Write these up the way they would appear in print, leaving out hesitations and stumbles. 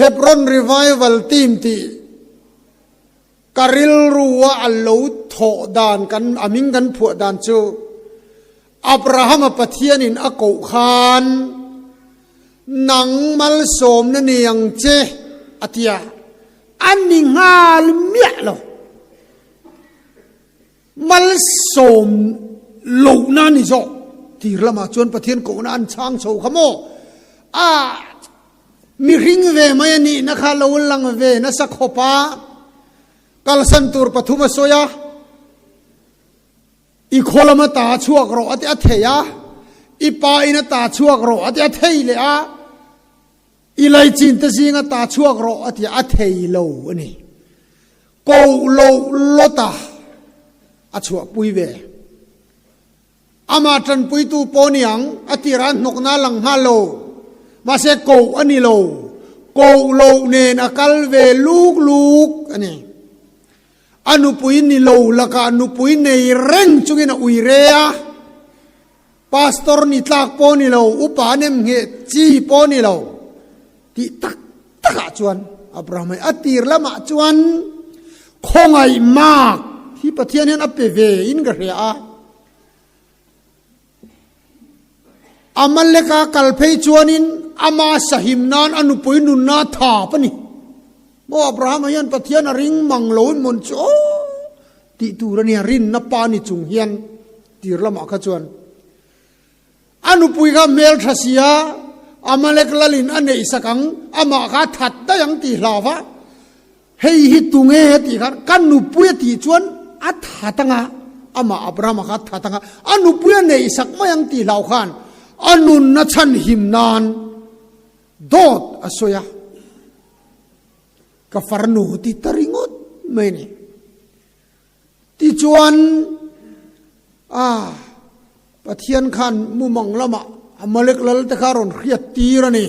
Hebron Revival Team ti karil ruwa allo tho dan kan aming kan phu dan chu Abraham pathianin ako khan nang mal som na niyang che atia ani ngal mia lo mal som lo na ni zo ti lama chuan pathian ko na an chang chho khamo a mi ring ve mai ni na kha lo lang ve na sakhopa kalsan tur pathuma soya I kholama ta chuak ro ati atheya I pa ina ta chuak ro ati athei le a I lai chin ta singa ta chuak ro ati athei lo ani ko lo lota a chuak pui ve ama tran pui tu poniang ati ran nok na lang ha lo ma se ko ani lo ko lo ne na kal ve luk luk ani anu puin ni lo laka anu puin nei reng chungina uirea pastor ni tlak po ni lo upanem nge chi po ni lo ti tak taka chuan Abraham atir lama chuan khongai mak hi pathian hen ape ve in ga ria amaleka kalphei chuanin ama sahim nan anu puin nun na tha pani mo Abraham yan pathian ring manglo mon cho ti turani rin na pa ni chung hian tir lama kha chuan anu pui ga mel thasia amalek lalin ane isakang ama kha that da yang ti hlawa hei hi tunge ti khan kan nu pui ti chuan a thatanga ama Abraham kha thatanga anu pui ne isak ma yang ti hlaw khan anun na chan him nan dot asoya kafarnu ti taringot meni ti chuan pathian khan mumang lama amalek lal te kharon khriat tirani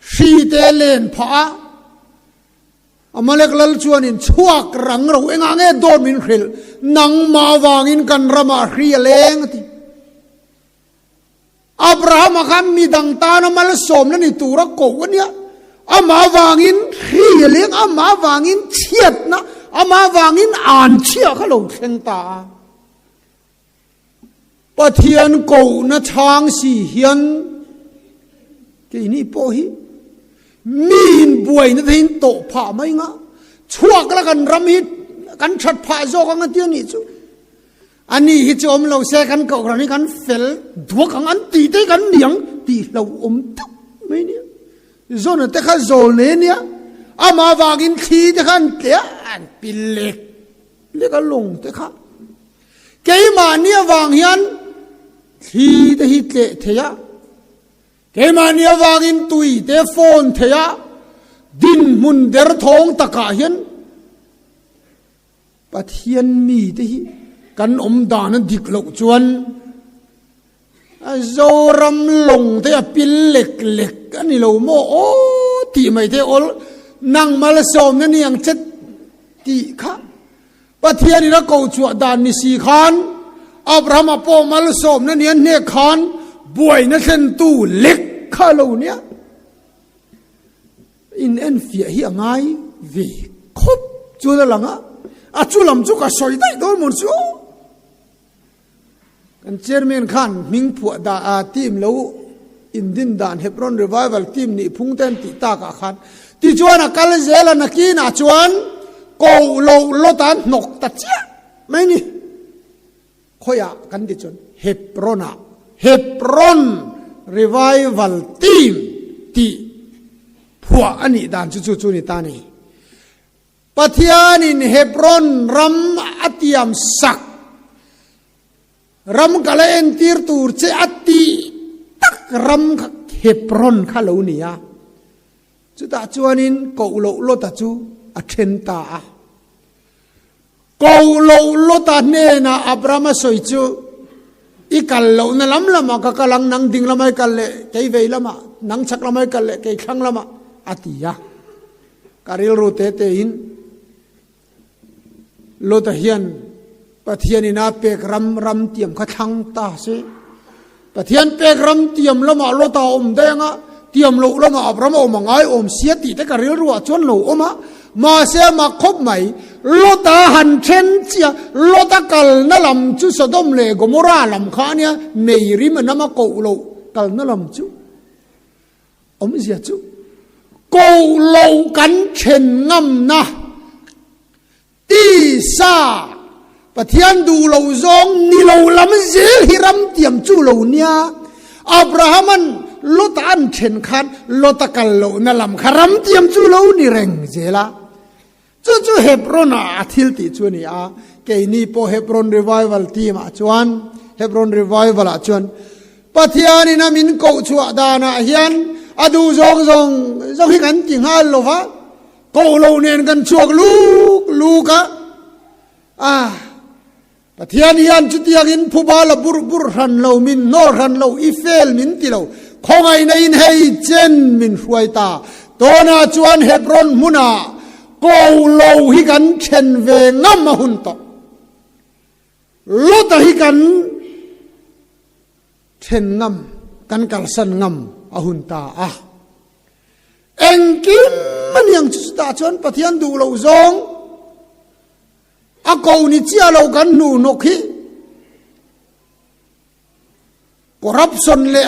si te len pha amalek lal chuanin chuak rang ro enga nge don min khil nang ma wangin kan rama khria leng ti Abraham khan mi dang ta na mal som na ni tura ko wania ama wangin khrieleng ama wangin chiat na ama wangin an chia khalo thleng ta pathian ko na chang si hian ke ni po hi min buai na thin to pha mai nga chuak la kan ram hi kan that pha zo ka nga ti ni chu ani hi chom lo se kan ko rani kan fel duak ang an ti te kan niang ti lo tak mai ni zona te kha zol ne nia ama wangin thi te khan te an pilek le ka long te kha ke ma nia wang hian thi te hi te theya ke ma nia wangin tui te phone theya din mun der thong taka hian pathian mi te hi kan dan dik lo chuan zoram long te pilek lek ani lo mo o ti mai te ol nang mal som na niang chet ti kha pathian ni ra ko chu dan ni si khan Abraham po mal som na nian ne khan buai na sen tu lek kha lo nia in en fia hi angai ve khop chu la langa a chu lam chu ka soi dai dol mon chu kan chairman khan ming phu da a team lo in din dan Hebron Revival team ni phungten ti ta ka khan ti chuan a kal zela na ki na chuan ko lo lotan nok ta chia mai ni khoya kan di chun Hebron Revival team ti phua ani dan chu chu ni ta ni pathian in Hebron ram atiam sak ram kala en tir tur che ati tak ram Hebron khalo nia chu ta chuanin ko lo ta chu a then ta ko lo ta ne na Abraham soi chu i kal lo na lam lama ka kalang nang ding lamai kal le kei vei lama nang chak lamai kal le kei khang lama atia karil ru te in lo ta hian pathian ina pek ram tiam kha thang ta se pathian pek ram tiam lama lo ta om denga เตรียมโลละมาอับรามอมง่ายอมเสียติแต่กระเรียรัวจนโลอมามาเสียมาคบใหม่โลตาหันเชนเจียโลตากัลนั่ลำจุสะดมเลกโมราลำขาเนี่ยเนยริมันน้ำมาโกโลกัลนั่ลำจุอมเสียจุโกโลกันเชนงำนะตีซาปะเทียนดูโลซองนี่โลลำเสียฮิรัมเตรียมจูโลเนี่ยอับราฮัมันโลตาอันเชนขันโลตากัลโลนั่ลำขรัมเตรียมจูโลนี่เร่งเจล่าจู่ๆเฮบรอนอาทิลติจวนี่เกนี่พอเฮบรอนรีไววัลทีมาจวนเฮบรอนรีไววัลจวนปัทยานี่นามินกูชัวดานาเฮียนอดูจงให้กันจริงฮัลโหลวะกูเราเนียนกันชัวลูกะปัทยานี่ยันจุดยังอินผู้บาลบุรหันเรามินนอรันเราอิเฟลมินติเราคงไงในอินเฮเจนมินช่วยตาตัวน่าจวนเฮบรอนมุนากูโลหิกันเชนเวงำมาหุ่นตกโลตหิกันเชนงำกันกัลสันงำอาหุ่นตาเอ็งกิมมันยังจุดตาชนปะเทียนดูเราซองกูนี่เจ้าเรากันหนูนกฮีก็รับสนเลย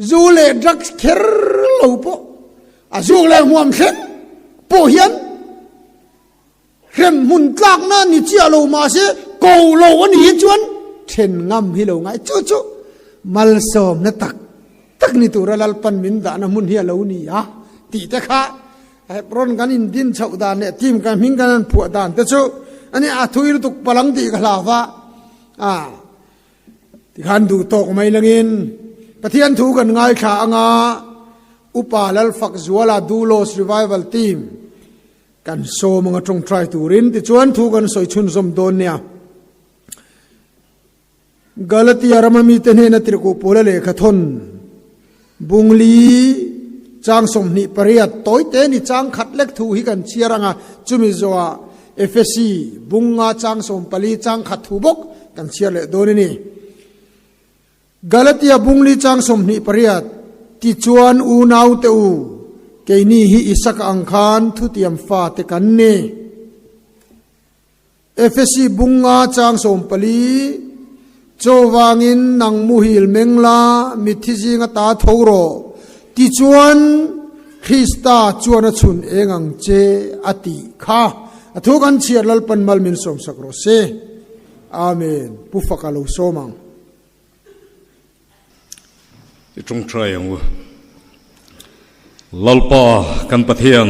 จูเลดักเคอร์เราปะจูเลหัวมเข็นโปเฮียนเข็มมุนกลางนั่นนี่เจ้าเรามาเสียกูเราวันนี้จวนเช่นงำฮิโลไงจู่มัลสมนัตักนี่ตัวเราลันมินดานะมุนเฮียเรานี่ตีแต่ข้าไอ้ปรนกันอินดินชาวดานเนี่ยทีมกันมิงกันผัวดานแต่จู่อันนี้ทุยตุกพลังตีกลาฟ้าที่ขันดูตกไม่ละเงินปะเทียนถูกันง่ายขาง่าอุปาลลฟักจวลาดูโลสรีไววัลทีมกันโซมังตรงทรายตูรินที่ชวนถูกันสอยชุนสมโดนเนี่ยกาลตีอารามมีเตเนนตริโกโพลเลขทนบุงลีจางสมนิปริยัตโตยเตนิจางขัดเล็กถูหิกันเชียรังจุมิโซอาเอฟซีบุงงาจางสมปลีจางขัดถูบกกันเชียเลโดนนี่กาลตีบุงลีจางสมนิปริยัตที่ชวนอูนาวเตอูเกนี่ฮิอิสักอังคารทุติยมฟ้าเตกันเนเอฟซีบุงงาจางสมปลีโจวางินนังมุฮิลเมงลามิทิจิงตาทโรที่ชวนคริสตาชวนชุนเองังเจอติข้าทุกันเชียร์ลปันมัลมินสมสักโรเซอาเมนปุฟกาลูโซมังตรงใจอย่างว่าลลปากันปะเทียน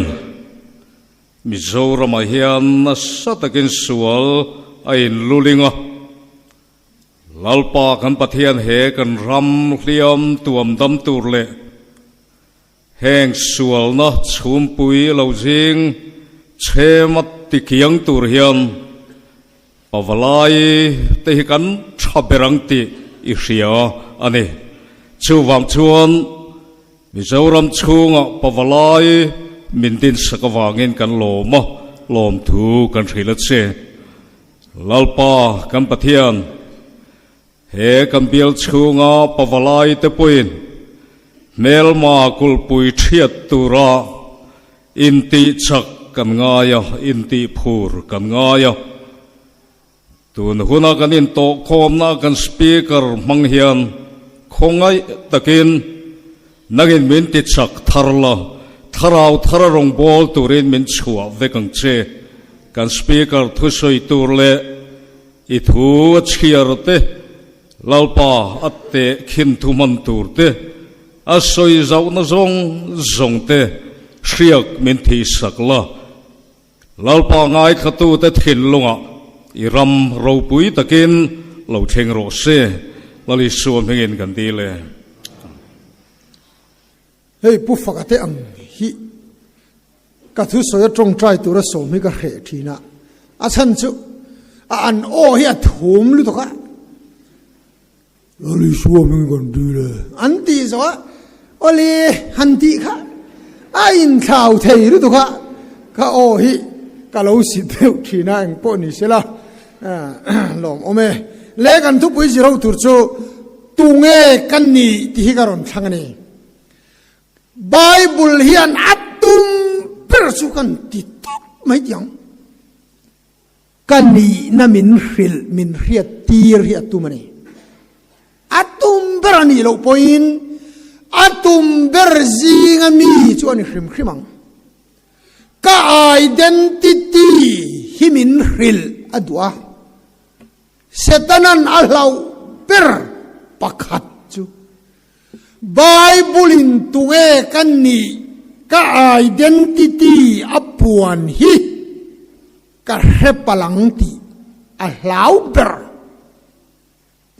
มิโซรามาเฮียนนัสตะกินสวลไอ้ลุลิงะลลปากันปะเทียนเฮกันรำเลียมตัวมดำตูเลแห่งสวลนะชุมปุยเหล่าจิงเชมัดติเกียงตูเฮียนปาวลายติกันชับเบรังติอิเชียอันนี้ชูวามชวนมิโซรัมชูงะปาวลายมินดินสกวางินกันโลมะลมทูกันทีละเชลลปากันปะเทียนเฮกันเบียลชูงะปาวลายเตปุยนเมลมากุลปุยเทียตุระอินติจักกันง่ายอินติพูรกันง่ายตุนหุนักันอินโตคอมนักันสปีกเกอร์มังเฮียนคงไงตะกินนักอินมินติจักทาร์ลาทาราวทารรงบอลตูรินมินชัวเวกังเจกันสปีกเกอร์ทุสอยตูเลอิทูเชียร์เตลลปาอัตเตขินทุมันตูร์เตอาศัยเจ้าหน้าจงเตเชียกมินทีสักละลลปาง่ายขตูเตถินลงอิรำเราปุยตะกินเราเชงโรเซลลิสวมเงินกันดีเลยเฮ้ยผู้ฟังเตอังฮิกัทุสอยตรงใจตัวระสมให้กระเหทีนะอาชันจุอันโอเฮียถุมหรือตัวกะลลิสวมเงินกันดีเลยอันตีสวะโอลีฮันติค่ะอินข่าวเทยหรือตัวกะก็โอฮิก็เราสิเดียวทีนะเองปนิเสละหลอมโอเมเล่กันทุกปีสิเราถูกโจ ตุงเอกันนี่ที่กรอนช่างนี่ไบเบิลเฮียนอัตุมเปรสุกันติดตไม่ยังกันนี่น่ะมินฟิลมินเรียตีเรียตุมันนี่อัตุมเบรนี่เราพอยน์อัตุมเบรซีงมีชวนคริมคริมังก็ identity ฮิมินฟิลอดัวเซตันันอัลลาวเบรปักขัดจูไบเบิลินตุเอกันนี่ก็ identity อัปวนฮิก็เรปลังตีอัลลาวเบร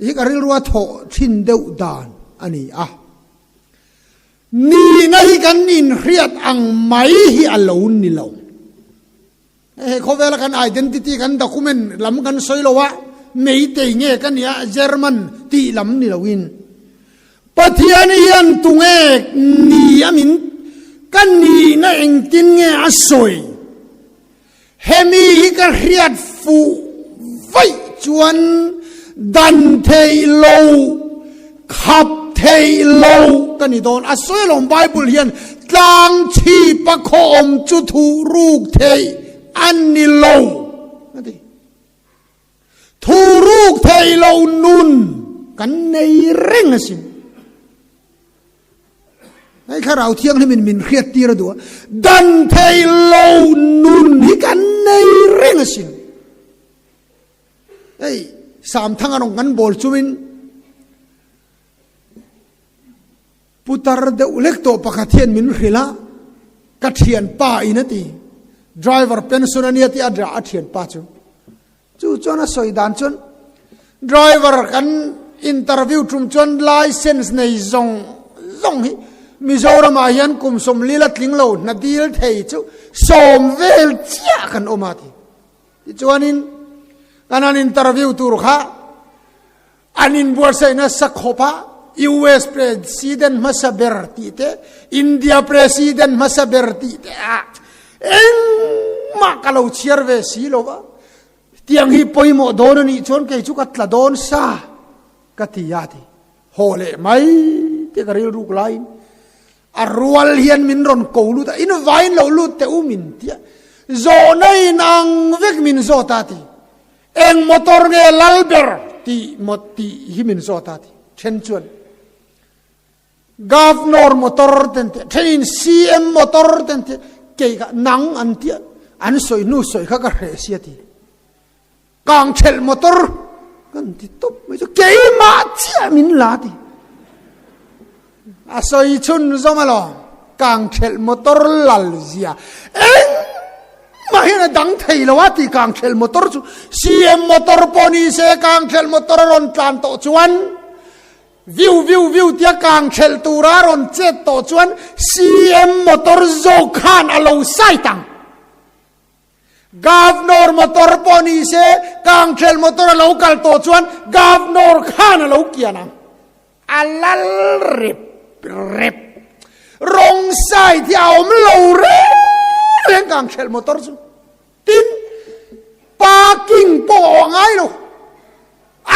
ที่ก็เรียกว่าโถชินเดวดานอันนี้นี่นะฮิกันนินเรียดอังไม่ฮิอัลลอฮ์นี่เราเขาเวลากัน identity กันด็อกิเมนต์ลำกันสอยโลวะไม่เตยเงี้ยกันเนี่ยเยอรมันตีลำนี่เราวินปะเทียนยันตุงเอกนี่อามินกันนี่นะเองตินเงี้ยสอยเฮมีฮิกันเรียดฟูไว้จวนดันเทโลขับเทโลกันนี่โดนสอยลงไบเบิลเฮียนกลางชีปะโคมจุทูรูกเทอันนี่โลนั่นดิทูรูกเทโลนุนกันในเร่งสิไอ้ข้าเราเที่ยงให้มันเครียดตีระดัวดันเทโลนุนที่กันในเร่งสิไอ้สามทั้งอันกันบอลชูวินปุตตารเดอุเล็กโตปะกะเทียนมินขิละกะเทียนป้าอินตีdriver pensioner ti adra athian pa chu chona soidan chon driver kan interview tum chon license nei zong hi mizoram a hian kum som lila tlinglo na dil thei chu som vel chia kan omati chuanin kanan interview tur kha anin bor sai na sakhopa US president masaber ti te India president masaber ti te eng ma kalau chierve si lo ba tiang hi poimo don ni chon ke chu katla don sa katiyati hole mai te karil ruk lain arwal hian min ron ko lu ta in vain lo lu te umin tia zo nei nang vek min zo ta ti eng motor nge lalber ti moti hi min zo ta ti chen chuan governor motor ten te train CM motor ten te ke ga nang an tia an soi nu soi kha ka re sia ti kang chel motor kan ti top mai cho ke ma chia min la ti a soi chun zo ma lo kang chel motor lal zia eng ma hina dang thei lo wa ti kang chel motor chu CM motor poni se kang chel motor ron tlan to chuan view tia kang chel tura ron chet to chuan CM motor zo khan alo sai tang governor motor poni se kang chel motor alo kal to chuan governor khan alo kiana alal rep rong sai ti om lo re kang chel motor chu tin parking po ngai lo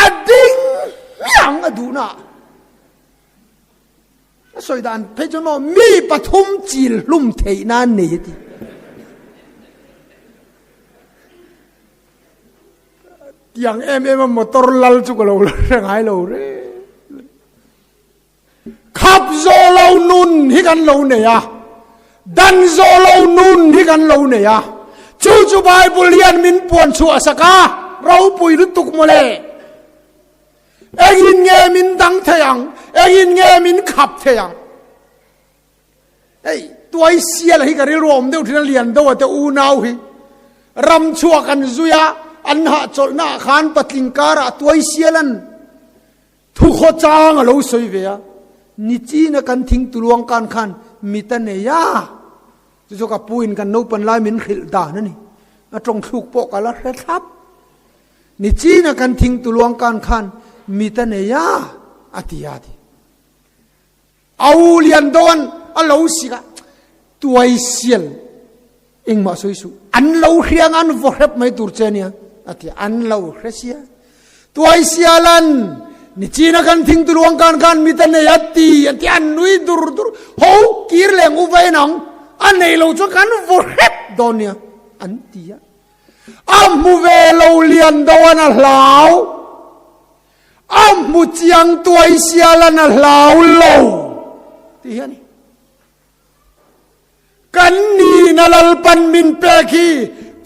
ading yang aduna soi dan pe cho no mi pathum chil lum thei na nei ti yang em motor lal chu ko lo ngai lo re khap zo lo nun hi kan lo ne ya dan zo lo nun hi kan lo ne ya chu bible hian min puan chu asaka rau pui lu tuk mole egin nge min dang thayang egin nge min khap thayang ei tuai sial hi kari rom deu thina lian do te u nau hi ram chua kan zuya an ha chol na khan patling kara tuai sialan thu kho chang lo soi ve ya ni chi na kan thing tuluang kan khan mitane ya chu ka puin kan no pan lai min khil da na ni a trong thuk po kala re thap ni chi na kan thing tuluang kan khan mitane ya atiati aulian don alo sika tuai sial ing ma soisu an lo hriang an vo hrep mai tur chenia ati an lo hresia tuai sialan นี่จีนักันทิ้งตัวลวงการมีแต่เนียตีอันที่อันนุยดุรโหกีร์แหลงอุไว้หนังอันในเราจะกันวอร์เฮดโดนเนี่ยอันที่อัมมูเวโลเลียนโดนลาวอัมมูเจียงตัวอิเซียลันลาวโลที่นี่กันนี่นลลปันมินเปกี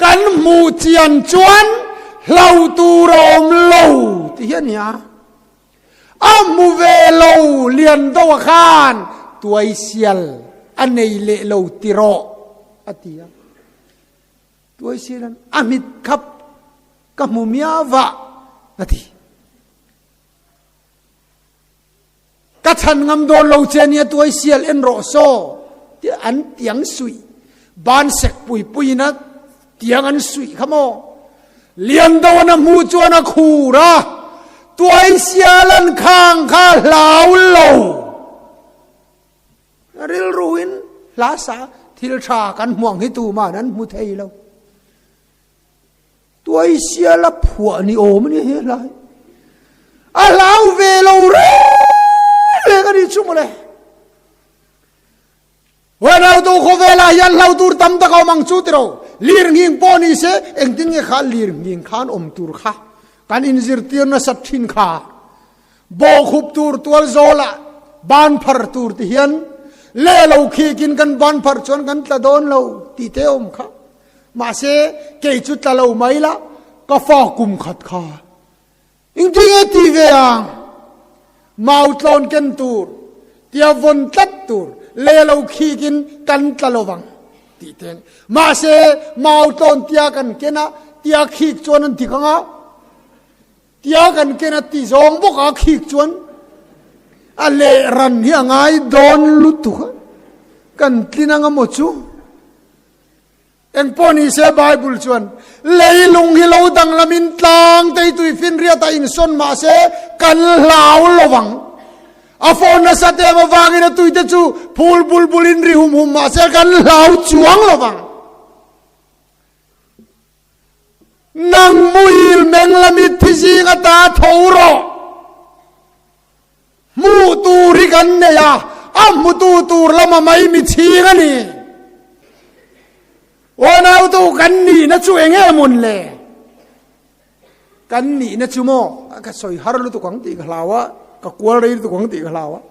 กันมูเจียนจวนลาวตูรอมโลที่นี่อัมมูเวโลเลียนตัวขานตัวอิเซียลอันในเลโลติโรอติยาตัวอิเซียลอามิดครับกับมุมียวะอติกัฉันงำโดนโลเจเนียตัวอิเซียลเอ็นโรโซที่อันเตียงสุยบ้านเสกปุยนะเตียงอันสุยขโมเลียนตัวนะมูจวนะคูระตัวอิเซียลันข้างข้าลาวโลริลรูอินลาสาทิลชากันห่วงให้ตูมานั้นมุทัยเราตัวอิเซียละผัวนี่โอมันนี่เฮ้ยไรอาลาวเวโลเร่เลยกันดิชุ่มเลยวันเราตัวเขาเวลายันเราตูตั้มตะเขามังชุดเราลีร์งิงปอนี่เสเอ็งทิ้งข้าลีร์งิงข้านอมตูร์ข้ากันอินซิร์ตีนสัตทินข้าโบขุบตูร์ตัวโซละบานพาร์ตูร์ที่เฮียนเล่เราขี้กินกันบานพาร์ชวนกันตะโดนเราตีเตอมข้ามาเสเกยจุดตะเราไม่ละก็ฟ้ากุมขัดข้าอิงทิ้งตีเวียงมาอุตลอนกันตูร์เตียวนตัดตูร์เล่เราขี้กินกันตะลวังตีเตงมาเสมาอุตลอนเตียกันเกนะเตียขี้จวนนั่นที่ข้างอ่ะเตียกันเกนะตีสองบุกอาขี้จวนอะเลรันเฮียงไงโดนลุตุกันที่นั่งหมดชูเอ็งปอนี่เสไบเบิลชวนเลยลงฮิโลดังละมินตังแต่ตุยฟินเรียตาอินซอนมาเสกันลาวระวังอาฟอนนัสเตมาวางินตุยเตจูพูลบุลบุลินริหุมมาเสกันลาวจวงระวังนังมุยลเมงละมิทิจิกตาทอรอมูตูริกันเนี่ยอัมมูตูรละมาไม่มีชีกันนี่วันเอาตัวกันนี่นะช่วยเงี้ยมุนเลยกันนี่นะชั่วโมงก็สวยฮาร์ลุตุกังตีกลาวะก็กลัวอะไรตุกังตีกลาวะ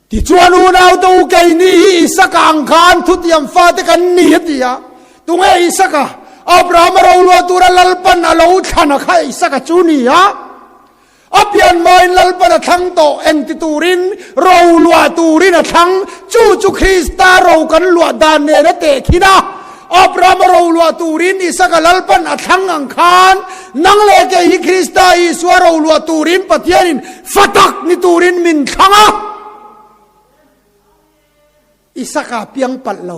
ที่ชวนเอาตัวกันนี่สักอังคารทุติยมฟ้าที่กันนี่ที่ยาตัวเงี้ยสักอับราฮัมเราลัวตัวลัลปันเราขันข้าสักจูนี่ยาอับยันมาอินลัลปันทั้งโตเอ็นติตูรินเราลัวตูรินทั้งจูคริสตาเรากันลัวดานเนรเตคิดาอับราฮัมเราลัวตูรินอิสักลัลปันทั้งอังคารนังเลกฮิคริสตาอิสวาเราลัวตูรินปฏิญาณินฟัตักนิตูรินมินทั้งอิสักเปียงปัดเรา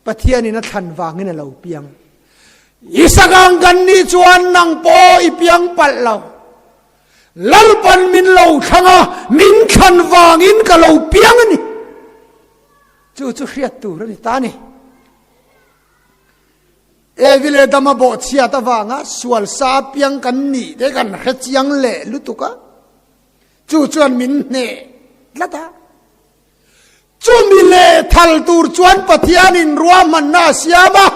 ปฏิญาณินทันวางินเราเปียงอิสักอังกันนิจวนนังโปอีเปียงปัดเราลัลปันมินเราทั้งมินขันวางินกับเราเปียงนี่จู่ๆเรียกตัวนี่ตานี่เอวิเลดามาบอกเชียตะวางะสวลซาเปียงกันนี่เด็กันเฮจียงเล่ลุตุกะจู่ๆมินเน่ละตาจู่มิเล่ทัลตูร์จวนปฏิญาณินรัวมันนาเสียมา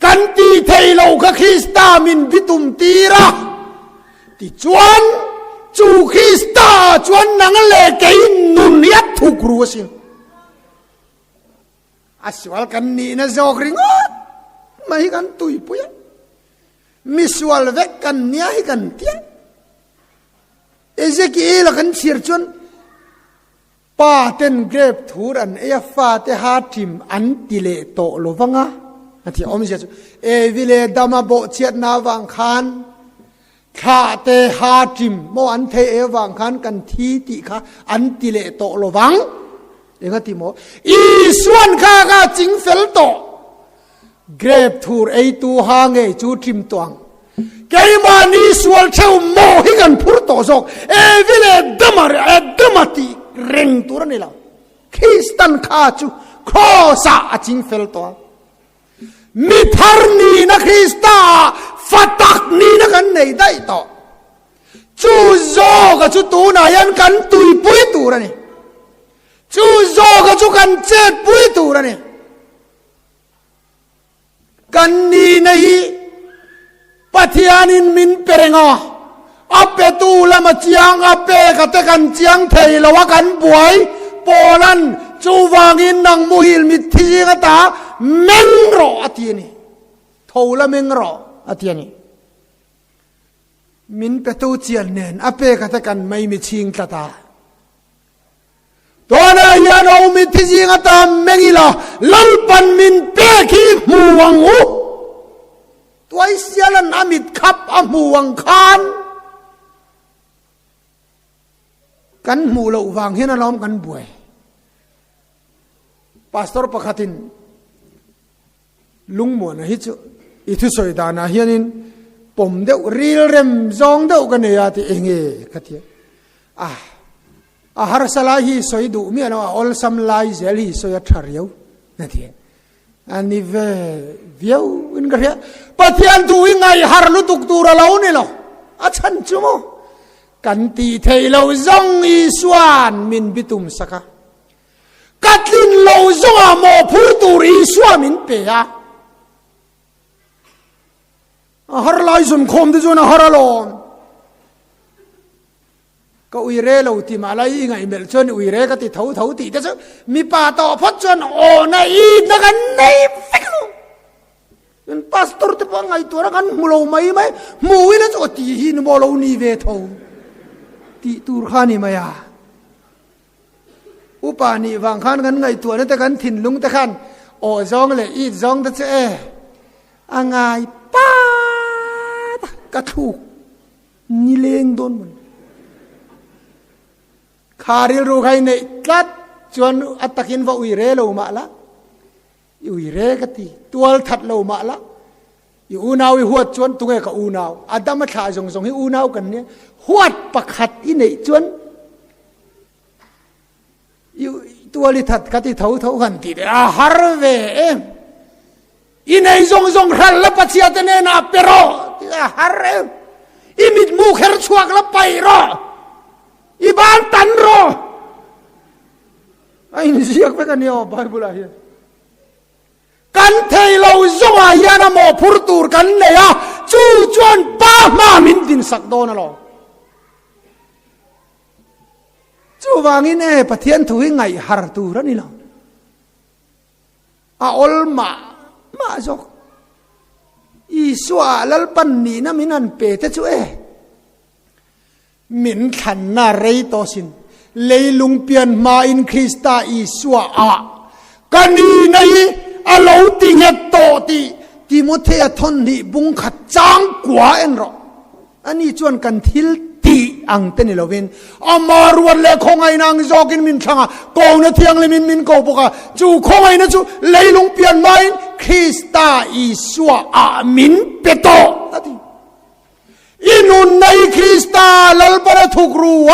กันตีเทโลกคริสตามินบิตุมตีระที่จวนจูคริสตาจวนนังเลกินนุนยัดทุกรัวสิอาสวลกันนี่นะจอกริงไม่กันตุยปุยมิสวลเวกันเนี่ยให้กันเตี้ยเอเจกีเอลกันเชียร์จวนป้าเต็นเกรบทูรันเอฟาเตฮาทิมอันติเลโตโลวังะนั่นที่อมเสียเอวิเลดามาโบเชียนาวังคานข้าเตฮาจิมโมอันเทเอวังคันกันทีติข้าอันติเลโตโลวังเองก็ติโมอีส่วนข้าก็จิงเฟลโตเกรบทูร์ไอตูฮางเอจูทิมตวงแกมานีส่วนเช่าโมหิกันพูดโตสกเอวิเลดมาร์เอดมาติเร่งตัวนี่ละคริสตันข้าจูครอสาจิงเฟลโตมิทาร์นีนะคริสตาฟัตักนีนะกันไหนได้ต่อ จูโจกับจูตูนายันกันตุยปุยตูระนี่จูโจกับจูกันเจ็ดปุยตูระนี่กันนี่นะฮีปะเทียนินมินเปรงออัปเปตูละมาเจียงอัปเปกัตกันเจียงเทยละวะกันบวยโปลันจูวางินนังมุฮิลมิทีกตาเมงรออตีนี่ทูละเมงรออตีนี่มินเปตูเจียนเนนอัปเปกัตกันไม่มีชิงตาตัวนั้นยันเอามิทีจิงตาเมงิลาลัลปันมินเปกีมูวังอูตัวไอเสียลันอามิดขับอามูวังคานกันมูเราวางเห็นล้อมกันบวยพาสตอร์ประคัตินลุงมัวนะฮิตอิทุสอยดานะเฮียนินผมเดารีลเรมจงเดากันเนี่ยที่เองเอกัตยอาหารสลายฮิสอยดูมีอะไรออลซัมไลเซลฮิสอยทาริยวนั่นเองอันนี้เวียวอินกระเทียปะเทียนดูยังไงฮาร์ลุตุกตูระเล่านี่หรออาชันจุโมกันตีเทยเราจงอีสวานมินบิตุมสักกัดลินเราจงอาโมพูดตูรีสวามินเปียฮาร์ไลซุนคมที่จวนฮาร์ลอนก็อุยเร่เราที่มาไล่ไงเมลชนอุยเร่ก็ติดเถาติดแต่จะมีป่าต่อพัดจนโอ้ในนักในฟิกลูเป็นพาสตอร์ที่พังไงตัวนักมูเราไม่มูวิลจะตีหินบอลเรานีเวทเอาตีตูร์ขานี่มาอย่าอุปาณีวางขันกันไงตัวนั้นแต่กันถิ่นลุงแต่ขันโอ้จองเลยอีจองแต่เจ้อ่างไงป้ากระถูกนี่เลงโดนมันคาริลรู้ใครเนี่ยกัดจวนอัตกินว่าอุยเร่เรามาละอุยเร่ก็ตีตัวทัดเรามาละอูนาวหัวจวนตัวเองก็อูนาวอาดัมมาถ่ายส่งให้อูนาวกันเนี่ยหัวประคัดอินเนี่ยจวนตัวลิทัดก็ตีเท่ากันตีเดียฮาร์เวอินเนี่ยส่งรัลละปัจจัยเนี่ยนะเปโรฮาร์เวอิมิดมูเขรชวกละไปรออีบ้านตันรอไอ้นี่เสียกไปกันเนี่ยบาบุลาเฮียกันเทยเราจงอาญานะโมพูดตูร์กันเนี่ยจูจวนป้ามามินดินสักโดนหรอจูวางินปะเทียนถุยไงฮาร์ตูร์นี่หรออาอลมาจกอีสวาลลปันนีนะมินันเปเตจูมินขันนาเรยโตสินเลยลุงเปียนมาอินคริสตาอีสวากันนี่ในอาลูติเงตโตติโมเทอทนนี่บุงขัดจางกว่าเอ็นรออันนี้ชวนกันทิลตีอังเตนิลวินอามารวันเล่คงไงนางจอกินมินช่างกองนาเทียงเลยมินโกปกะจูคงไงนะจูเลยลุงเปียนมาอินคริสตาอีสวามินเปโตอินุนในคริสตาลลปะทุกรัว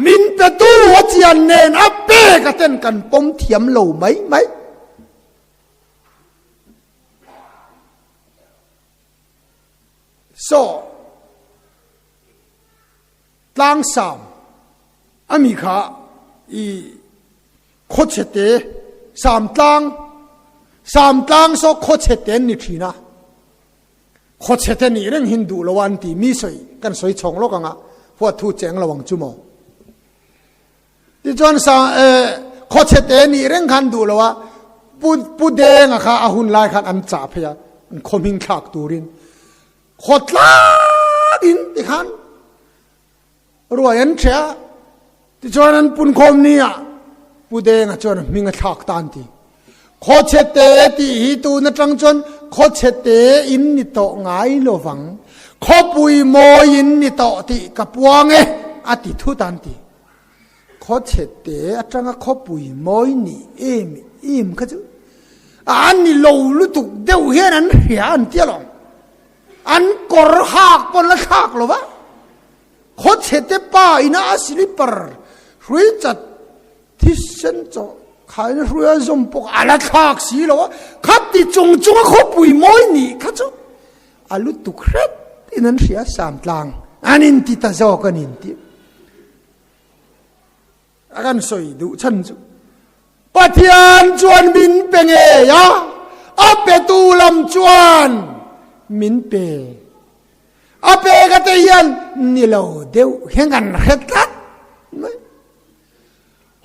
มินเปตูหัวเจียนเนนอัปเปกเต้นกันปมเทียมเหลวไหมโซตางสามอเมริกาอีโคเชเตสามตางโซโคเชเตนี่ทีนะโคเชเตนี่เรื่องฮินดูละวันตีมีสวยกันสวยชงโลกังอ่ะพวกทูเจงระวังจุโมที่จวนสางโคเชเตนี่เรื่องคันดูละว่าปูเดงอะค่ะอาหุนลายคันอันจ่าพยาคมหิงขากตูรินโคตรลาดินที่ขันรวยอันเชียที่จวนนั้นปุ่นคมนี่อ่ะปูเดงอ่ะจวนมิงขากตันทีโคเชเตที่ฮิตูนัจังจวนโคเชเตอินนิโตง่ายโลวังโคปุยโมอินนิโตที่กับวางอติทุตันทีโคเชเตอาจังโคปุยโมยนี่เอ็มก็จะอันนี้โลลุตุกเดียวเห็นอันเหียอันเตี้ยหรออันกอร์หักปนละหักหรอวะโคเชเตป้าอินาสิลิปร์รวยจัดที่เส้นจอขายรวยจมปกอะไรหักสิหรอวะขัดที่จงโคปุยโมยนี่ข้าจะอาลุตุกเร็ดอินันเสียสามตาง anin ti ta zo kanin ti akan soi du chan chu pathian chuan min pe nge ya ape tu lam chuan min pe ape ka te yan ni lo deu hengan hetat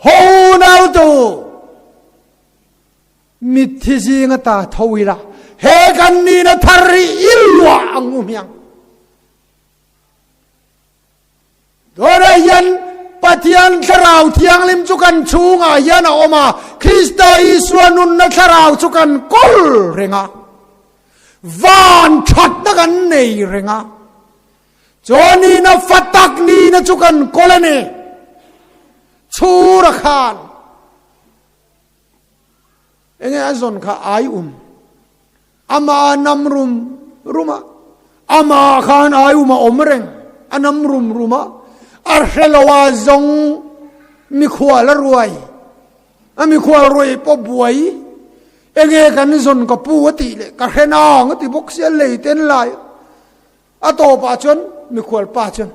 ho nau tu mit thi jinga ta thawila he kan ni na thari ilwa angum yang dora yan pathian tharau thiang lim chukan chunga yana oma Krista Iswanun na tharau chukan kol renga van that na kan nei renga choni na fatak ni na chukan kolane chura khan enge azon kha ai ama namrum ruma ama khan ai omreng anamrum ruma arhelawa zong mi khwala ruai ami khwal roi po buai enge kan zon ka pu ati le ka hena ngati boxia le ten lai ato pa chon mi khwal pa chon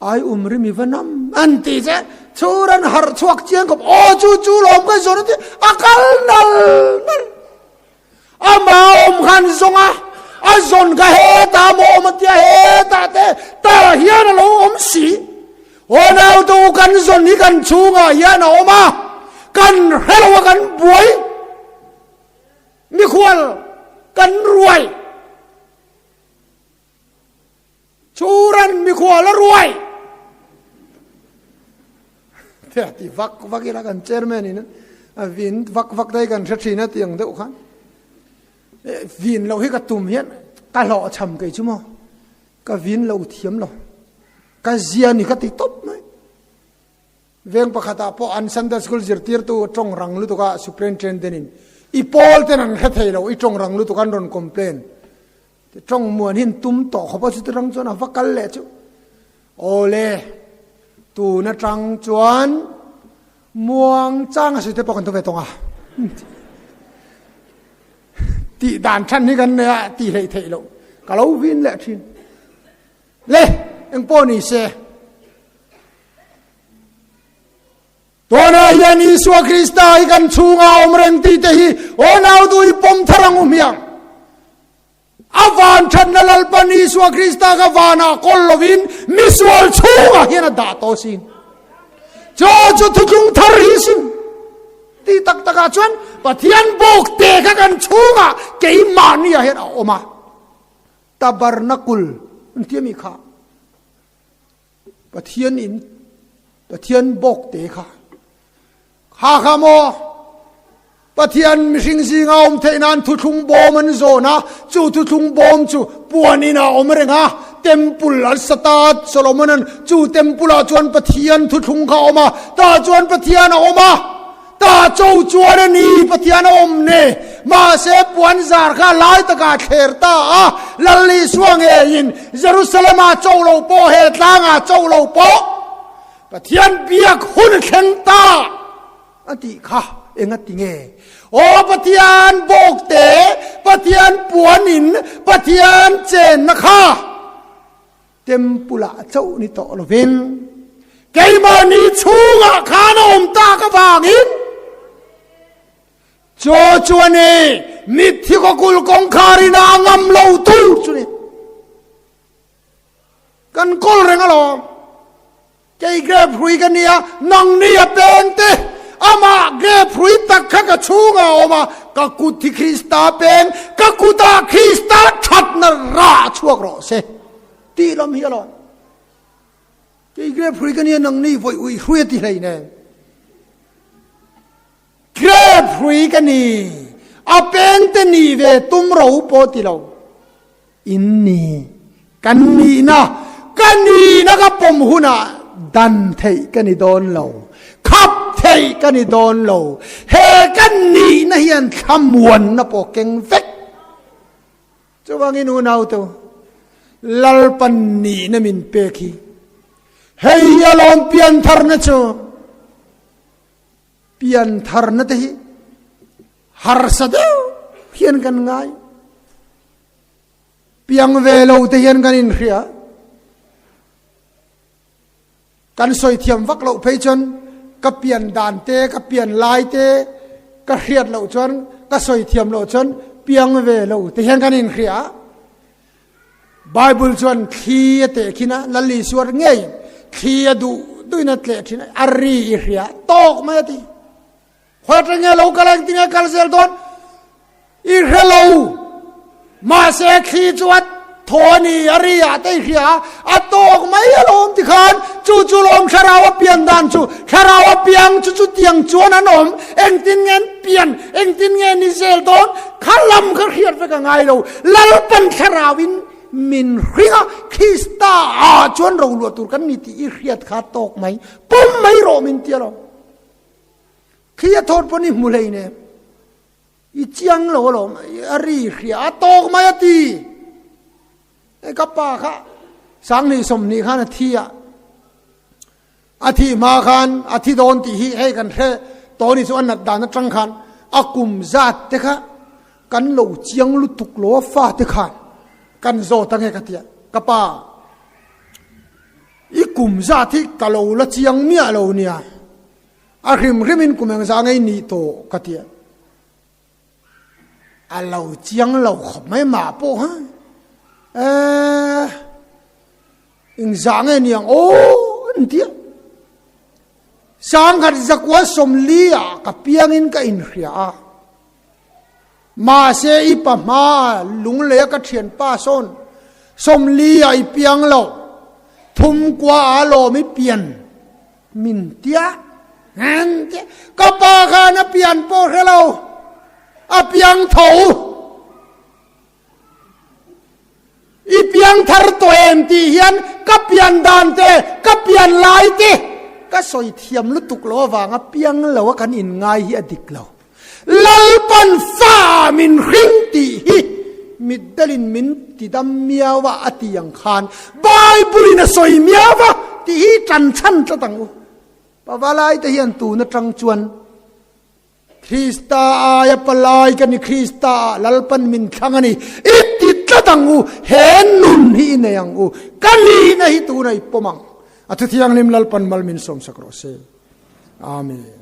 ai ri mi vanam anti je churan har chuak chiang ko o chu lom ka zon ti akal nal ama khan zonga azon ka he ta mo matia he ta te ta hian lo si onau tu kan zon ni kan chunga hian oma kan hello kan buai mi khwal kan ruai churan mi khwal ruai te ti vak ila kan chairman ni na vin vak dai kan thina tiang deuh khan vin lo hi ka tum hian ka lo cham kai chu mo ka vin lo thiam lo ka zia ni ka ti top mai veng pakhata po an Sunday school zirtir tu tong rang lu tu ka superintendent in I pol ten an khathei lo I tong rang lu tu kan ron complain te tong muan hin tum to khopa chu rang chona vakal le chu ole tu na tang chuan muang chang a su te pokon to ve tonga ti dan than ni kan ne ti lei thei lo ka lo win le thin le eng po ni se tona yan Iswa Krista I kan chunga omreng ti te hi onau tu I pom tharang umyang avan than na lalpan Iswa Krista ka vana kollovin miswal chunga hian da to sin cho thu chung thar hi sin ti tak taka chuan pathian bok te ka kan chunga ke mania hian oma tabarnakul tiami kha pathian bok te kha kha mo pathian mihring zinga om theinan thu thung bom an zona chu thu thung bom chu puanina omrenga temple al satat Solomon chu temple a chuan pathian thu thung kha oma ta chuan pathian oma ta chou chuan ni pathian om ne ma se puan zar kha lai taka kher ta a lalli suang e in Jerusalem a chou lo po he tlanga chou lo po pathian biak hun khen ta ati kha engati nge o pathian bok te pathian puanin pathian chen na kha tempula chou ni to lovin keima ni chunga khana om ta ka wangin cho chuane mithi ko kul kong khari na ngam lo tu chune kan kol rengalo kei grab hui kan nia nang nia pente ama grab hui takha ka chunga oma ka kuthi Krista pen ka kuta Krista that na ra chuak ro se ti lam hi lo kei grab hui kan nia nang ni voi ui hui ti lai ne grab hui kan ni a pen te ni ve tum ro po ti lo in ni kan ni na ka pom huna dan thei kan ni don lo khap thei kan ni don lo he kan ni na hian thamuan na po keng vek chuwangin unau to lalpan ni na min pe khi hei alom pian thar na chu pian thar na te hi har sa de hian kan ngai piang ve lo te hian kan in khria กันสอยเทียมวักเราไปจนก็เปลี่ยนด่านเตก็เปลี่ยนลายเตก็เครียดเราจนก็สอยเทียมเราจนเปียงเวเราแต่เห็นกันอินเครียไบเบิลจนขี้เตะขี้นะลัลลีสวดเงี้ยขี้ดูด้วยนั่นเตะขี้นะอารีเครียตอกมาทีพอตรงเงี้ยเรากำลังติงกัลเซลตอนอีเครียเรามาเสกขี้จวดโทนี่อารีอาเตะขี้อะตอกไม่ลมที่ขันจู่ๆลมชราวเปลี่ยนดันจู่ชราวเปลี่ยนจู่ๆเตียงจวนนั่นอมเอ็งตินเงินเปลี่ยนเอ็งตินเงินนิเซลตอนขันลำขันเครียดไปกันไงเราลัลปันชราวินมินเรียคริสตาจวนเราหลวตุกันนี่ที่อีเครียดขาดตอกไหมปุ่มไม่รอมินเตียเราเครียดโทษปนิมุเลยเนี่ยอีเจียงเราอารีเครียดตอกไหมตีไอ้กับป้าค่ะสังนี่สมนี่ขันอาทิอาทิมาขันอาทิโดนตีให้กันแค่ตอนนี้ส่วนนัดดานัดจังขันอากุมจัดเด็กกันเราเจียงลุตุกโลฟ้าเด็กขันกันโจตั้งให้กันเถียกับป้าอีกุมจัดที่กะเราละเจียงเมียเราเนี่ยอาคริมริมินกุมยังสังไงนี่โตกันเถียเราเจียงเราขบไม่มาโป้ฮะอิงสังไงเนี่ยโอ้อันเดียสังกัดจักว่าสมลียกับเปียงอินกับอินเรียมาเสียอีปะมาลุงเลี้ยกับเทียนป้าส้นสมลียอีเปียงเราทุ่มกว่าโลไม่เปลี่ยนมินเตียงั้นเตียก็ป้าข้านะเปลี่ยนโป้ให้เราอาเปียงเถาอีเปียงทาร์ตัวเอ็มตีเฮียนกับเปียนดานเตกับเปียนลายเตก็สอยเทียมลุตุกโลวางเปียงเราว่ากันอินง่ายเฮียดิกเราลัลปันฟ้ามินริงตีฮิมิดเดลินมินติดำเมียวะอติยังคานไบเบิลน่ะสอยเมียวะตีฮิจันชันจะตั้งอุปวาลายแต่เฮียนตูน่ะจังจวนคริสตาอายปลายกันนี่คริสตาลัลปันมินขังนี่อิติจะตั้งอุเห็นนุนฮีเนยังอุกันลีนะฮิตูนะอิปมังอัตถิยังลิมลัลปันมัลมินสมสักโรเซอาเมน